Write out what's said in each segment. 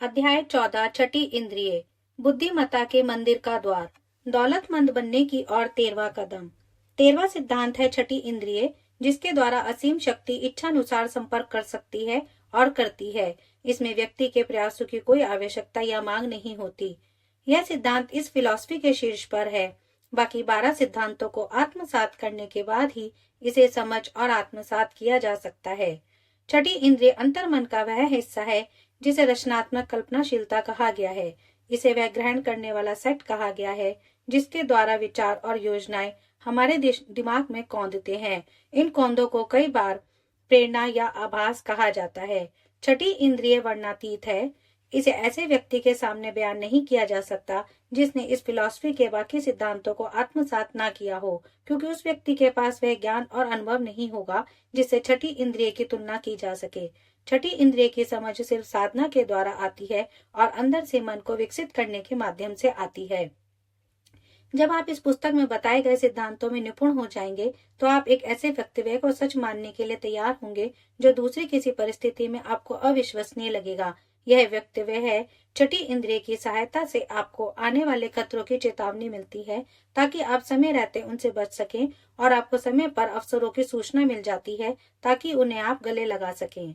अध्याय 14 छठी इंद्रिय बुद्धिमत्ता के मंदिर का द्वार। दौलतमंद बनने की और 13वां कदम। 13वां सिद्धांत है छठी इंद्रिय, जिसके द्वारा असीम शक्ति इच्छानुसार संपर्क कर सकती है और करती है। इसमें व्यक्ति के प्रयासों की कोई आवश्यकता या मांग नहीं होती। यह सिद्धांत इस फिलॉसफी के शीर्ष पर है। बाकी 12 सिद्धांतों को आत्मसात करने के बाद ही इसे समझ और आत्मसात किया जा सकता है। छठी इंद्रिय अंतर्मन का वह हिस्सा है जिसे रचनात्मक कल्पनाशीलता कहा गया है। इसे वह ग्रहण करने वाला सेट कहा गया है जिसके द्वारा विचार और योजनाएं हमारे दिमाग में कौंधते हैं। इन कौंधों को कई बार प्रेरणा या आभास कहा जाता है। छठी इंद्रिय वर्णातीत है। इसे ऐसे व्यक्ति के सामने बयान नहीं किया जा सकता जिसने इस फिलॉसफी के बाकी सिद्धांतों को आत्मसात ना किया हो, क्योंकि उस व्यक्ति के पास वह ज्ञान और अनुभव नहीं होगा जिससे छठी इंद्रिय की तुलना की जा सके। छठी इंद्रिय की समझ सिर्फ साधना के द्वारा आती है और अंदर से मन को विकसित करने के माध्यम से आती है। जब आप इस पुस्तक में बताए गए सिद्धांतों में निपुण हो जाएंगे तो आप एक ऐसे वक्तव्य को सच मानने के लिए तैयार होंगे जो दूसरी किसी परिस्थिति में आपको अविश्वसनीय लगेगा। यह वक्तव्य है, छठी इंद्रिय की सहायता से आपको आने वाले खतरों की चेतावनी मिलती है ताकि आप समय रहते उनसे बच सकें, और आपको समय पर अवसरों की सूचना मिल जाती है ताकि उन्हें आप गले लगा सकें।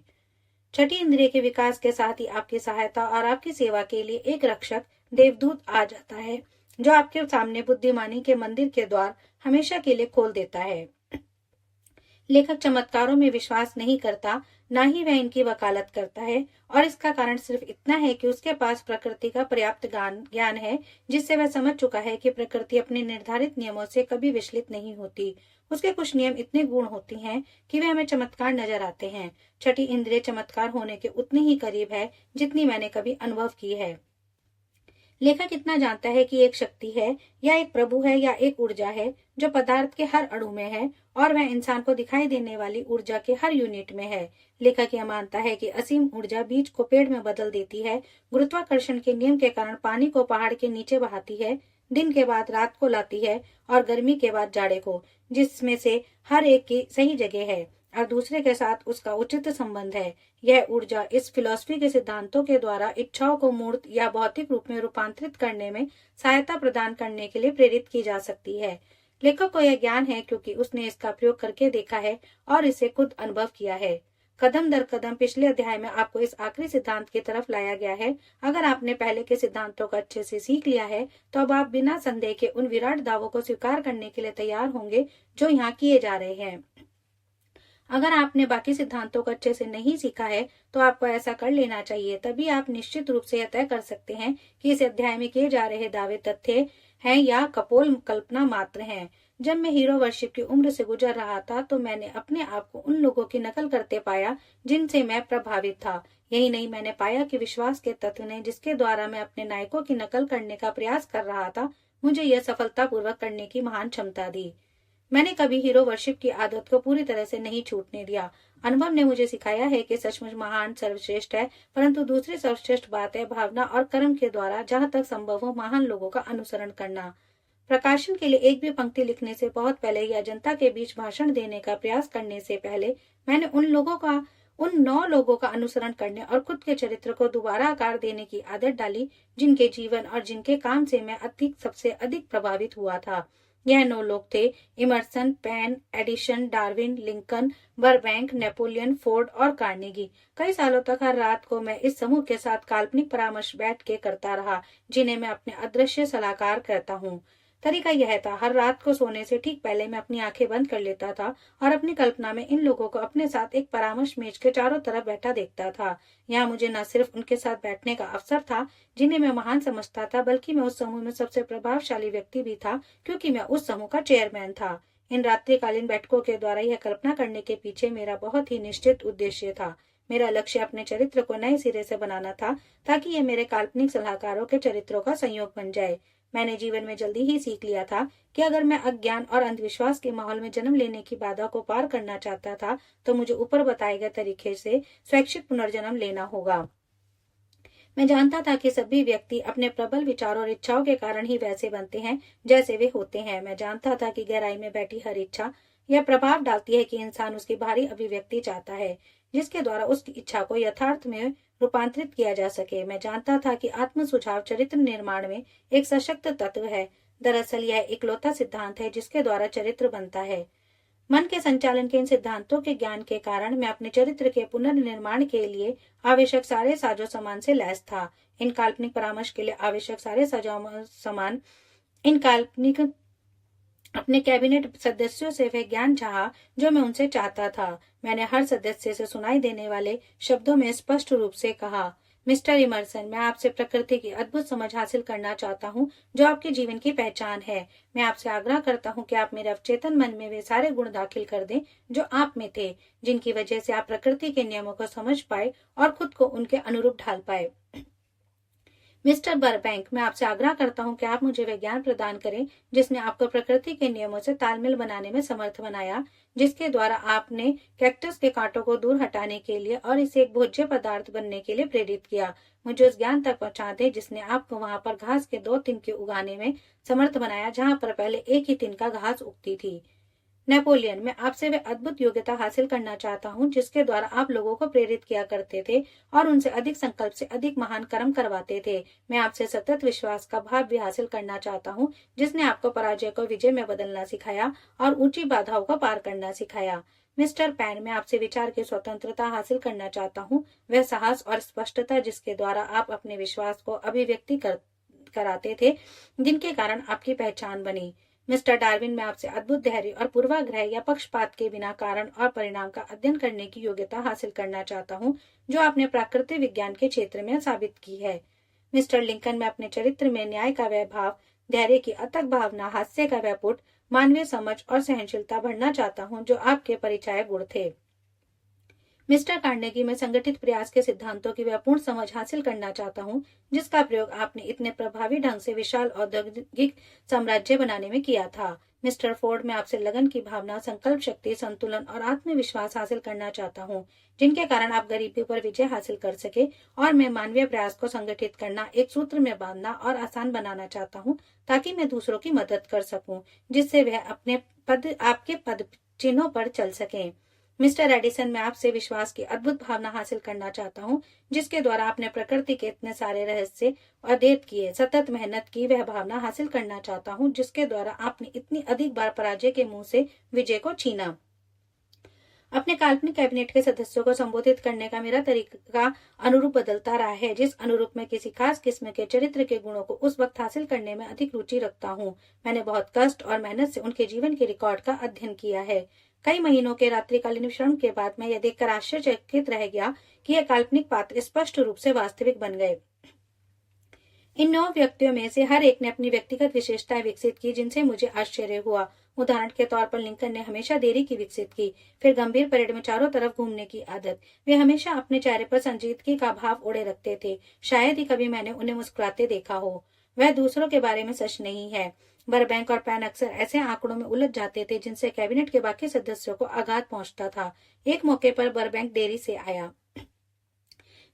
छठी इंद्रिय के विकास के साथ ही आपकी सहायता और आपकी सेवा के लिए एक रक्षक देवदूत आ जाता है जो आपके सामने बुद्धिमानी के मंदिर के द्वार हमेशा के लिए खोल देता है। लेखक चमत्कारों में विश्वास नहीं करता, ना ही वह इनकी वकालत करता है, और इसका कारण सिर्फ इतना है कि उसके पास प्रकृति का पर्याप्त ज्ञान है जिससे वह समझ चुका है कि प्रकृति अपने निर्धारित नियमों से कभी विचलित नहीं होती। उसके कुछ नियम इतने गूढ़ होते हैं कि वे हमें चमत्कार नजर आते हैं। छठी इंद्रिय चमत्कार होने के उतनी ही करीब है जितनी मैंने कभी अनुभव की है। लेखक इतना जानता है कि एक शक्ति है या एक प्रभु है या एक ऊर्जा है जो पदार्थ के हर अणु में है, और वह इंसान को दिखाई देने वाली ऊर्जा के हर यूनिट में है। लेखक यह मानता है कि असीम ऊर्जा बीज को पेड़ में बदल देती है, गुरुत्वाकर्षण के नियम के कारण पानी को पहाड़ के नीचे बहाती है, दिन के बाद रात को लाती है और गर्मी के बाद जाड़े को, जिसमें से हर एक की सही जगह है और दूसरे के साथ उसका उचित संबंध है। यह ऊर्जा इस फिलॉसफी के सिद्धांतों के द्वारा इच्छाओं को मूर्त या भौतिक रूप में रूपांतरित करने में सहायता प्रदान करने के लिए प्रेरित की जा सकती है। लेखक को यह ज्ञान है क्योंकि उसने इसका प्रयोग करके देखा है और इसे खुद अनुभव किया है। कदम दर कदम पिछले अध्याय में आपको इस आखिरी सिद्धांत की तरफ लाया गया है। अगर आपने पहले के सिद्धांतों को अच्छे से सीख लिया है तो अब आप बिना संदेह के उन विराट दावों को स्वीकार करने के लिए तैयार होंगे जो यहाँ किए जा रहे हैं। अगर आपने बाकी सिद्धांतों को अच्छे से नहीं सीखा है तो आपको ऐसा कर लेना चाहिए, तभी आप निश्चित रूप से यह तय कर सकते हैं कि इस अध्याय में किए जा रहे दावे तथ्य हैं या कपोल कल्पना मात्र हैं। जब मैं हीरो वर्शिप की उम्र से गुजर रहा था तो मैंने अपने आप को उन लोगों की नकल करते पाया जिनसे मैं प्रभावित था। यही नहीं, मैंने पाया कि विश्वास के तत्व ने जिसके द्वारा मैं अपने नायकों की नकल करने का प्रयास कर रहा था, मुझे यह सफलतापूर्वक करने की महान क्षमता दी। मैंने कभी हीरो वर्शिप की आदत को पूरी तरह से नहीं छूटने दिया। अनुभव ने मुझे सिखाया है कि सचमुच महान सर्वश्रेष्ठ है, परंतु दूसरी सर्वश्रेष्ठ बात है भावना और कर्म के द्वारा जहां तक संभव हो महान लोगों का अनुसरण करना। प्रकाशन के लिए एक भी पंक्ति लिखने से बहुत पहले या जनता के बीच भाषण देने का प्रयास करने से पहले मैंने उन 9 लोगों का अनुसरण करने और खुद के चरित्र को दोबारा आकार देने की आदत डाली जिनके जीवन और जिनके काम से मैं सबसे अधिक प्रभावित हुआ था। यह 9 लोग थे: Emerson, Paine, Edison, Darwin, Lincoln, Burbank, Napoleon, Ford और कार्नेगी। कई सालों तक हर रात को मैं इस समूह के साथ काल्पनिक परामर्श बैठ के करता रहा जिन्हें मैं अपने अदृश्य सलाहकार कहता हूँ। तरीका यह था, हर रात को सोने से ठीक पहले मैं अपनी आंखें बंद कर लेता था और अपनी कल्पना में इन लोगों को अपने साथ एक परामर्श मेज के चारों तरफ बैठा देखता था। यहाँ मुझे न सिर्फ उनके साथ बैठने का अवसर था जिन्हें मैं महान समझता था, बल्कि मैं उस समूह में सबसे प्रभावशाली व्यक्ति भी था क्योंकि मैं उस समूह का चेयरमैन था। इन रात्रिकालीन बैठकों के द्वारा यह कल्पना करने के पीछे मेरा बहुत ही निश्चित उद्देश्य था। मेरा लक्ष्य अपने चरित्र को नए सिरे से बनाना था ताकि यह मेरे काल्पनिक सलाहकारों के चरित्रों का संयोग बन जाए। मैंने जीवन में जल्दी ही सीख लिया था कि अगर मैं अज्ञान और अंधविश्वास के माहौल में जन्म लेने की बाधा को पार करना चाहता था तो मुझे ऊपर बताए गए तरीके से स्वैच्छिक पुनर्जन्म लेना होगा। मैं जानता था कि सभी व्यक्ति अपने प्रबल विचारों और इच्छाओं के कारण ही वैसे बनते हैं जैसे वे होते हैं। मैं जानता था कि गहराई में बैठी हर इच्छा यह प्रभाव डालती है कि इंसान उसकी बाहरी अभिव्यक्ति चाहता है। जिसके द्वारा उसकी इच्छा को यथार्थ में रूपांतरित किया जा सके। मैं जानता था कि आत्म सुझाव चरित्र निर्माण में एक सशक्त तत्व है। दरअसल यह इकलौता सिद्धांत है जिसके द्वारा चरित्र बनता है। मन के संचालन के इन सिद्धांतों के ज्ञान के कारण मैं अपने चरित्र के पुनर्निर्माण के लिए आवश्यक सारे साजो सामान से लैस था। इन काल्पनिक परामर्श के लिए आवश्यक सारे साजो सामान इन काल्पनिक अपने कैबिनेट सदस्यों से वह ज्ञान चाहा जो मैं उनसे चाहता था। मैंने हर सदस्य से सुनाई देने वाले शब्दों में स्पष्ट रूप से कहा, मिस्टर इमर्सन, मैं आपसे प्रकृति की अद्भुत समझ हासिल करना चाहता हूँ जो आपके जीवन की पहचान है। मैं आपसे आग्रह करता हूँ कि आप मेरे अवचेतन मन में वे सारे गुण दाखिल कर दें जो आप में थे, जिनकी वजह से आप प्रकृति के नियमों को समझ पाए और खुद को उनके अनुरूप ढाल पाए। मिस्टर बर्बैंक, मैं आपसे आग्रह करता हूं कि आप मुझे वह ज्ञान प्रदान करें जिसने आपको प्रकृति के नियमों से तालमेल बनाने में समर्थ बनाया, जिसके द्वारा आपने कैक्टस के कांटों को दूर हटाने के लिए और इसे एक भोज्य पदार्थ बनने के लिए प्रेरित किया। मुझे उस ज्ञान तक पहुंचा दे जिसने आपको वहां पर घास के 2 तिनके उगाने में समर्थ बनाया जहां पर पहले एक ही तिनका घास उगती थी। नेपोलियन, मैं आपसे वह अद्भुत योग्यता हासिल करना चाहता हूँ जिसके द्वारा आप लोगों को प्रेरित किया करते थे और उनसे अधिक संकल्प से अधिक महान कर्म करवाते थे। मैं आपसे सतत विश्वास का भाव भी हासिल करना चाहता हूँ जिसने आपको पराजय को विजय में बदलना सिखाया और ऊंची बाधाओं को पार करना सिखाया। मिस्टर पैन, मैं आपसे विचार की स्वतंत्रता हासिल करना चाहता हूँ, वह साहस और स्पष्टता जिसके द्वारा आप अपने विश्वास को अभिव्यक्ति कराते थे, जिनके कारण आपकी पहचान बनी। मिस्टर डार्विन, मैं आपसे अद्भुत धैर्य और पूर्वाग्रह या पक्षपात के बिना कारण और परिणाम का अध्ययन करने की योग्यता हासिल करना चाहता हूँ जो आपने प्राकृतिक विज्ञान के क्षेत्र में साबित की है। मिस्टर लिंकन, मैं अपने चरित्र में न्याय का वह भाव, धैर्य की अथक भावना, हास्य का वह पुट, मानवीय समझ और सहनशीलता भरना चाहता हूँ जो आपके परिचायक गुण थे। मिस्टर कार्नेगी, मैं संगठित प्रयास के सिद्धांतों की वह पूर्ण समझ हासिल करना चाहता हूँ जिसका प्रयोग आपने इतने प्रभावी ढंग से विशाल औद्योगिक साम्राज्य बनाने में किया था। मिस्टर फोर्ड, मैं आपसे लगन की भावना, संकल्प शक्ति, संतुलन और आत्मविश्वास हासिल करना चाहता हूँ जिनके कारण आप गरीबी पर विजय हासिल कर सके, और मैं मानवीय प्रयास को संगठित करना, एक सूत्र में बांधना और आसान बनाना चाहता हूँ ताकि मैं दूसरों की मदद कर सकूं जिससे वह आपके पद चिन्हों पर चल सकें। मिस्टर एडिसन, मैं आपसे विश्वास की अद्भुत भावना हासिल करना चाहता हूँ जिसके द्वारा आपने प्रकृति के इतने सारे रहस्य अध्ययन किए, सतत मेहनत की वह भावना हासिल करना चाहता हूँ जिसके द्वारा आपने इतनी अधिक बार पराजय के मुंह से विजय को छीना। अपने काल्पनिक कैबिनेट के सदस्यों को संबोधित करने का मेरा तरीका अनुरूप बदलता रहा है, जिस अनुरूप मैं किसी खास किस्म के चरित्र के गुणों को उस वक्त हासिल करने में अधिक रुचि रखता हूँ। मैंने बहुत कष्ट और मेहनत से उनके जीवन के रिकॉर्ड का अध्ययन किया है। कई महीनों के रात्रिकालीन श्रम के बाद मैं यह देखकर आश्चर्यचकित रह गया कि यह काल्पनिक पात्र स्पष्ट रूप से वास्तविक बन गए। इन 9 व्यक्तियों में से हर एक ने अपनी व्यक्तिगत विशेषताएं विकसित की जिनसे मुझे आश्चर्य हुआ। उदाहरण के तौर पर लिंकन ने हमेशा देरी की विकसित की, फिर गंभीर परेड में चारों तरफ घूमने की आदत। वे हमेशा अपने चेहरे पर संजीदगी का भाव ओढ़े रखते थे, शायद ही कभी मैंने उन्हें मुस्कुराते देखा हो। वह दूसरों के बारे में सच नहीं है। बर्बैंक और पैन अक्सर ऐसे आंकड़ों में उलझ जाते थे जिनसे कैबिनेट के बाकी सदस्यों को आघात पहुंचता था। एक मौके पर बर्बैंक देरी से आया।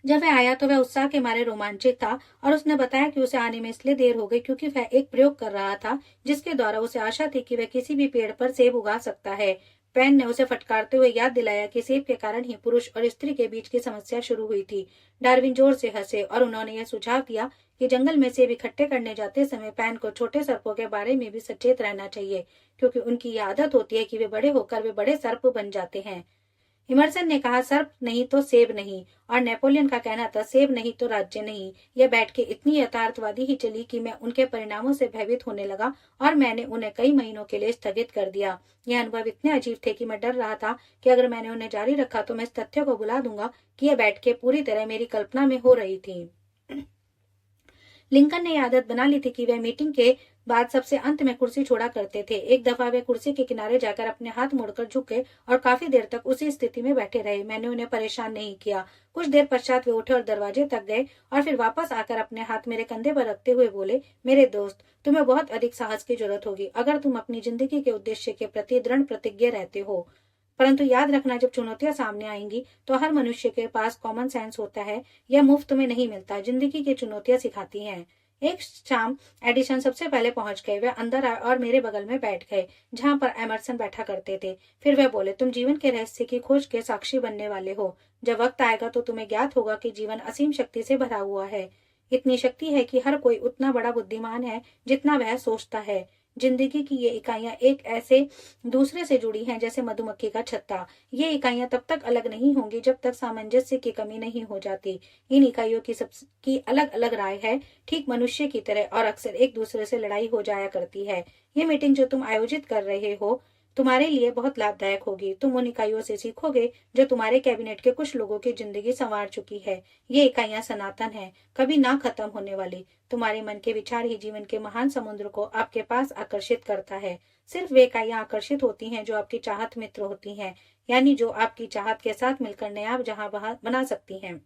जब वह आया तो वह उत्साह के मारे रोमांचित था और उसने बताया कि उसे आने में इसलिए देर हो गई क्योंकि वह एक प्रयोग कर रहा था जिसके द्वारा उसे आशा थी कि वह किसी भी पेड़ पर सेब उगा सकता है। पैन ने उसे फटकारते हुए याद दिलाया कि सेब के कारण ही पुरुष और स्त्री के बीच की समस्या शुरू हुई थी। डार्विन जोर से हंसे और उन्होंने यह सुझाव दिया कि जंगल में सेब इकट्ठे करने जाते समय पैन को छोटे सर्पों के बारे में भी सचेत रहना चाहिए क्योंकि उनकी यह आदत होती है कि वे बड़े होकर वे बड़े सर्प बन जाते हैं। इमर्सन ने कहा, सर्प नहीं तो सेब नहीं, और नेपोलियन का कहना था, सेब नहीं तो राज्य नहीं। यह बैठ के इतनी यथार्थवादी ही चली कि मैं उनके परिणामों से भयभीत होने लगा और मैंने उन्हें कई महीनों के लिए स्थगित कर दिया। यह अनुभव इतने अजीब थे कि मैं डर रहा था कि अगर मैंने उन्हें जारी रखा तो मैं इस तथ्य को भुला दूंगा कि यह बैठकें पूरी तरह मेरी कल्पना में हो रही थी। लिंकन ने आदत बना ली थी कि वह मीटिंग के बाद सबसे अंत में कुर्सी छोड़ा करते थे। एक दफा वे कुर्सी के किनारे जाकर अपने हाथ मोड़कर झुक गए और काफी देर तक उसी स्थिति में बैठे रहे। मैंने उन्हें परेशान नहीं किया। कुछ देर पश्चात वे उठे और दरवाजे तक गए और फिर वापस आकर अपने हाथ मेरे कंधे पर रखते हुए बोले, मेरे दोस्त, तुम्हें बहुत अधिक साहस की जरूरत होगी अगर तुम अपनी जिंदगी के उद्देश्य के प्रति दृढ़ प्रतिज्ञ रहते हो। परंतु याद रखना, जब चुनौतियां सामने आएंगी तो हर मनुष्य के पास कॉमन सेंस होता है। यह मुफ्त में नहीं मिलता। जिंदगी की चुनौतियां सिखाती हैं। एक शाम एडिसन सबसे पहले पहुंच गए। वे अंदर आए और मेरे बगल में बैठ गए, जहां पर एमरसन बैठा करते थे। फिर वे बोले, तुम जीवन के रहस्य की खोज के साक्षी बनने वाले हो। जब वक्त आएगा तो तुम्हें ज्ञात होगा कि जीवन असीम शक्ति से भरा हुआ है। इतनी शक्ति है कि हर कोई उतना बड़ा बुद्धिमान है जितना वह सोचता है। जिंदगी की ये इकाइयां एक ऐसे दूसरे से जुड़ी हैं जैसे मधुमक्खी का छत्ता। ये इकाइयां तब तक अलग नहीं होंगी जब तक सामंजस्य की कमी नहीं हो जाती। इन इकाइयों की अलग अलग राय है, ठीक मनुष्य की तरह, और अक्सर एक दूसरे से लड़ाई हो जाया करती है। ये मीटिंग जो तुम आयोजित कर रहे हो तुम्हारे लिए बहुत लाभदायक होगी। तुम उन इकाइयों से सीखोगे जो तुम्हारे कैबिनेट के कुछ लोगों की जिंदगी संवार चुकी है। ये इकाइयां सनातन हैं, कभी ना खत्म होने वाली। तुम्हारे मन के विचार ही जीवन के महान समुद्र को आपके पास आकर्षित करता है। सिर्फ वे इकाइयां आकर्षित होती हैं जो आपकी चाहत मित्र होती हैं, यानी जो आपकी चाहत के साथ मिलकर नया जहां बना सकती हैं।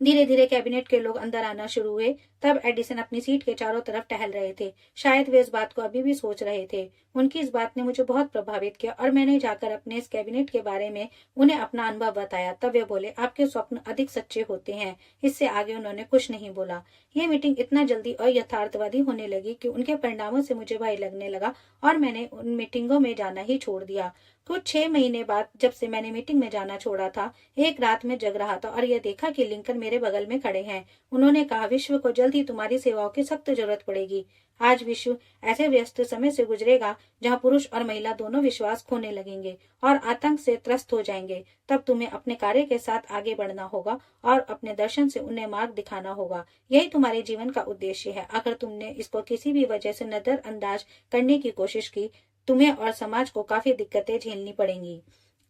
धीरे धीरे कैबिनेट के लोग अंदर आना शुरू हुए। तब एडिसन अपनी सीट के चारों तरफ टहल रहे थे। शायद वे इस बात को अभी भी सोच रहे थे। उनकी इस बात ने मुझे बहुत प्रभावित किया और मैंने जाकर अपने इस कैबिनेट के बारे में उन्हें अपना अनुभव बताया। तब वे बोले, आपके स्वप्न अधिक सच्चे होते हैं। इससे आगे उन्होंने कुछ नहीं बोला। यह मीटिंग इतना जल्दी अयथार्थवादी होने लगी कि उनके परिणामों से मुझे भय लगने लगा और मैंने उन मीटिंगों में जाना ही छोड़ दिया। कुछ 6 महीने बाद जब से मैंने मीटिंग में जाना छोड़ा था, एक रात में जग रहा था और यह देखा कि लिंकन मेरे बगल में खड़े हैं। उन्होंने कहा, विश्व को जल्द ही तुम्हारी सेवाओं की सख्त जरूरत पड़ेगी। आज विश्व ऐसे व्यस्त समय से गुजरेगा जहां पुरुष और महिला दोनों विश्वास खोने लगेंगे और आतंक से त्रस्त हो जाएंगे। तब तुम्हें अपने कार्य के साथ आगे बढ़ना होगा और अपने दर्शन से उन्हें मार्ग दिखाना होगा। यही तुम्हारे जीवन का उद्देश्य है। अगर तुमने इसको किसी भी वजह से नजरअंदाज करने की कोशिश की, तुम्हें और समाज को काफी दिक्कतें झेलनी पड़ेंगी।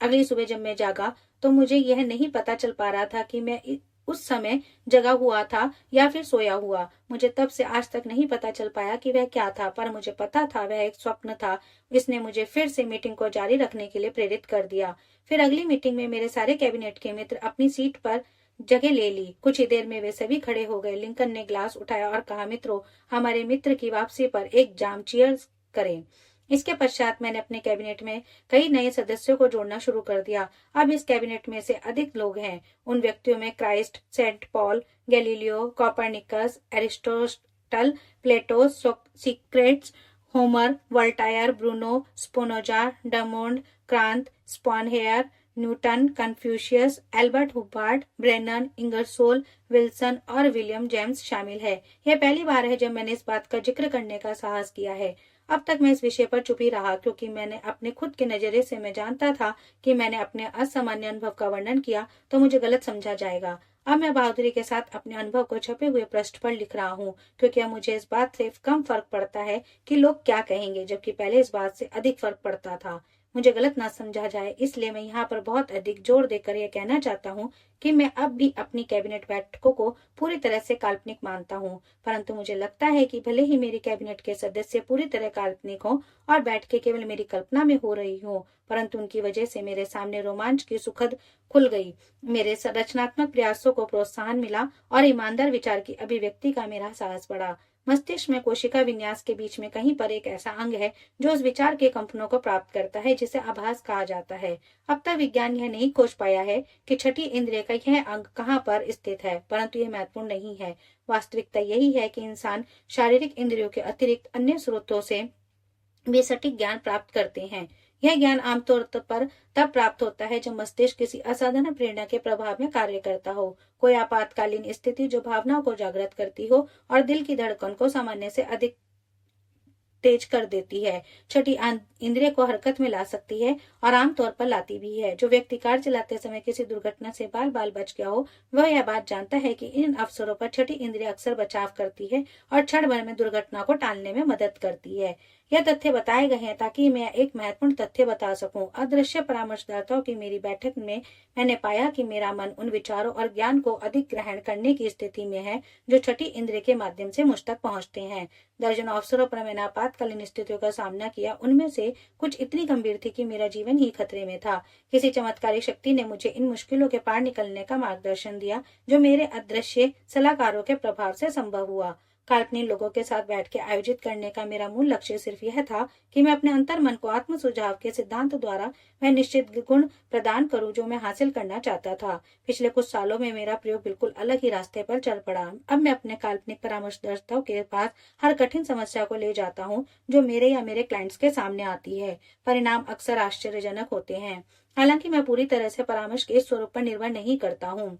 अगली सुबह जब मैं जागा तो मुझे यह नहीं पता चल पा रहा था कि मैं उस समय जगा हुआ था या फिर सोया हुआ। मुझे तब से आज तक नहीं पता चल पाया कि वह क्या था, पर मुझे पता था वह एक स्वप्न था। इसने मुझे फिर से मीटिंग को जारी रखने के लिए प्रेरित कर दिया। फिर अगली मीटिंग में मेरे सारे कैबिनेट के मित्र अपनी सीट पर जगह ले ली। कुछ ही देर में वे सभी खड़े हो गए। लिंकन ने ग्लास उठाया और कहा, मित्रों, हमारे मित्र की वापसी पर एक जाम चीयर्स करें। इसके पश्चात मैंने अपने कैबिनेट में कई नए सदस्यों को जोड़ना शुरू कर दिया। अब इस कैबिनेट में से अधिक लोग हैं। उन व्यक्तियों में Christ, Saint Paul, Galileo, Copernicus, Aristotle, Plato, Socrates, Homer, Voltaire, Bruno, Spinoza, Drummond, Kant, Schopenhauer, Newton, Confucius, Elbert Hubbard, Brennan, Ingersoll, Wilson और विलियम जेम्स शामिल है। यह पहली बार है जब मैंने इस बात का जिक्र करने का साहस किया है। अब तक मैं इस विषय पर चुप ही रहा, क्योंकि मैंने अपने खुद के नजरिए से मैं जानता था कि मैंने अपने असामान्य अनुभव का वर्णन किया तो मुझे गलत समझा जाएगा। अब मैं बहादुरी के साथ अपने अनुभव को छपे हुए पृष्ठ पर लिख रहा हूँ, क्योंकि अब मुझे इस बात से कम फर्क पड़ता है कि लोग क्या कहेंगे, जबकि पहले इस बात से अधिक फर्क पड़ता था। मुझे गलत ना समझा जाए, इसलिए मैं यहाँ पर बहुत अधिक जोर देकर यह कहना चाहता हूँ कि मैं अब भी अपनी कैबिनेट बैठकों को पूरी तरह से काल्पनिक मानता हूँ। परंतु मुझे लगता है कि भले ही मेरी कैबिनेट के सदस्य पूरी तरह काल्पनिक हों और बैठकें केवल मेरी कल्पना में हो रही हों, परंतु उनकी वजह से मेरे सामने रोमांच की सुखद खुल गई। मेरे रचनात्मक प्रयासों को प्रोत्साहन मिला और ईमानदार विचार की अभिव्यक्ति का मेरा साहस बढ़ा। मस्तिष्क में कोशिका विन्यास के बीच में कहीं पर एक ऐसा अंग है जो उस विचार के कंपनों को प्राप्त करता है जिसे आभास कहा जाता है। अब तक विज्ञान यह नहीं खोज पाया है कि छठी इंद्रिय का यह अंग कहाँ पर स्थित है, परंतु यह महत्वपूर्ण नहीं है। वास्तविकता यही है कि इंसान शारीरिक इंद्रियों के अतिरिक्त अन्य स्रोतों से भी सटीक ज्ञान प्राप्त करते हैं। यह ज्ञान आमतौर पर तब प्राप्त होता है जब मस्तिष्क किसी असाधारण प्रेरणा के प्रभाव में कार्य करता हो, कोई आपातकालीन स्थिति जो भावनाओं को जागृत करती हो और दिल की धड़कन को सामान्य से अधिक तेज कर देती है। छठी इंद्रिय को हरकत में ला सकती है और आमतौर पर लाती भी है। जो व्यक्ति कार चलाते समय किसी दुर्घटना से बाल बाल बच गया हो, वह यह बात जानता है कि इन अवसरों पर छठी इंद्रिय अक्सर बचाव करती है और क्षण भर में दुर्घटना को टालने में मदद करती है। यह तथ्य बताए गए हैं ताकि मैं एक महत्वपूर्ण तथ्य बता सकूं। अदृश्य परामर्शदाताओं की मेरी बैठक में मैंने पाया कि मेरा मन उन विचारों और ज्ञान को अधिक ग्रहण करने की स्थिति में है जो छठी इंद्रिय के माध्यम से मुझ तक पहुंचते हैं। दर्जनों अवसरों पर मैंने आपातकालीन स्थितियों का सामना किया। उनमें से कुछ इतनी गंभीर थी कि मेरा जीवन ही खतरे में था। किसी चमत्कारिक शक्ति ने मुझे इन मुश्किलों के पार निकलने का मार्गदर्शन दिया जो मेरे अदृश्य सलाहकारों के प्रभाव से संभव हुआ। काल्पनिक लोगों के साथ बैठ के आयोजित करने का मेरा मूल लक्ष्य सिर्फ यह था कि मैं अपने अंतर मन को आत्म सुझाव के सिद्धांत द्वारा वह निश्चित गुण प्रदान करूं जो मैं हासिल करना चाहता था। पिछले कुछ सालों में मेरा प्रयोग बिल्कुल अलग ही रास्ते पर चल पड़ा। अब मैं अपने काल्पनिक परामर्शदाताओं के पास हर कठिन समस्या को ले जाता हूँ जो मेरे या मेरे क्लाइंट्स के सामने आती है। परिणाम अक्सर आश्चर्यजनक होते हैं। हालांकि मैं पूरी तरह से परामर्श के इस स्वरूप पर निर्भर नहीं करता हूँ।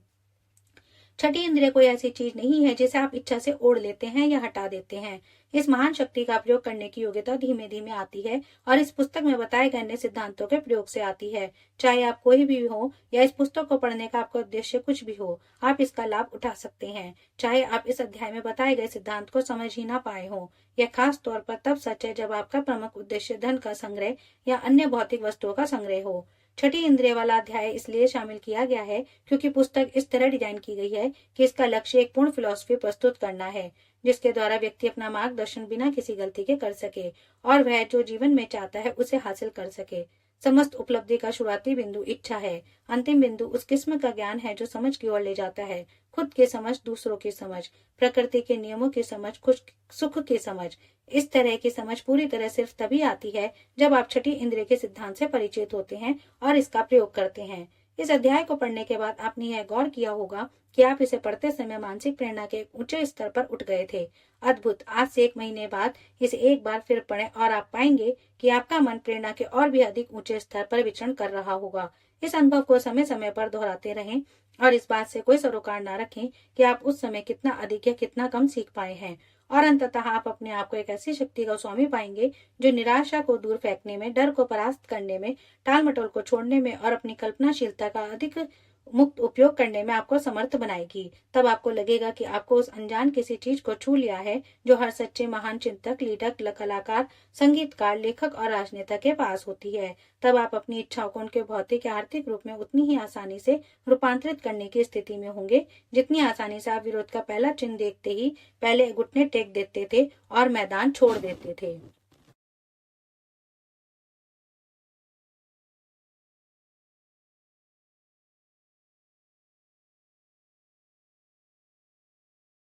छठी इंद्रिय कोई ऐसी चीज नहीं है जिसे आप इच्छा से ओढ़ लेते हैं या हटा देते हैं। इस महान शक्ति का प्रयोग करने की योग्यता धीमे धीमे आती है और इस पुस्तक में बताए गए अन्य सिद्धांतों के प्रयोग से आती है। चाहे आप कोई भी हो या इस पुस्तक को पढ़ने का आपका उद्देश्य कुछ भी हो, आप इसका लाभ उठा सकते हैं, चाहे आप इस अध्याय में बताए गए सिद्धांत को समझ ही ना पाए हो। यह खास तौर पर तब सच है जब आपका प्रमुख उद्देश्य धन का संग्रह या अन्य भौतिक वस्तुओं का संग्रह हो। छठी इंद्रिय वाला अध्याय इसलिए शामिल किया गया है क्योंकि पुस्तक इस तरह डिजाइन की गई है कि इसका लक्ष्य एक पूर्ण फिलॉसफी प्रस्तुत करना है जिसके द्वारा व्यक्ति अपना मार्गदर्शन बिना किसी गलती के कर सके और वह जो जीवन में चाहता है उसे हासिल कर सके। समस्त उपलब्धि का शुरुआती बिंदु इच्छा है। अंतिम बिंदु उस किस्म का ज्ञान है जो समझ की ओर ले जाता है। खुद की समझ, दूसरों की समझ, प्रकृति के नियमों की समझ, खुश सुख की समझ। इस तरह की समझ पूरी तरह सिर्फ तभी आती है जब आप छठी इंद्रिय के सिद्धांत से परिचित होते हैं और इसका प्रयोग करते हैं। इस अध्याय को पढ़ने के बाद आपने यह गौर किया होगा कि आप इसे पढ़ते समय मानसिक प्रेरणा के ऊंचे स्तर पर उठ गए थे। अद्भुत। आज से 1 महीने बाद इसे एक बार फिर पढ़ें और आप पाएंगे कि आपका मन प्रेरणा के और भी अधिक ऊंचे स्तर पर विचरण कर रहा होगा। इस अनुभव को समय समय पर दोहराते रहें और इस बात से कोई सरोकार न रखें कि आप उस समय कितना अधिक या कितना कम सीख पाए हैं। और अंततः आप अपने आप को एक ऐसी शक्ति का स्वामी पाएंगे जो निराशा को दूर फेंकने में, डर को परास्त करने में, टाल मटोल को छोड़ने में और अपनी कल्पनाशीलता का अधिक मुक्त उपयोग करने में आपको समर्थ बनाएगी। तब आपको लगेगा कि आपको उस अनजान किसी चीज को छू लिया है जो हर सच्चे महान चिंतक, लीडर, कलाकार, संगीतकार, लेखक और राजनेता के पास होती है। तब आप अपनी इच्छाओं को उनके भौतिक या आर्थिक रूप में उतनी ही आसानी से रूपांतरित करने की स्थिति में होंगे जितनी आसानी से आप विरोध का पहला चिन्ह देखते ही पहले घुटने टेक देते थे और मैदान छोड़ देते थे।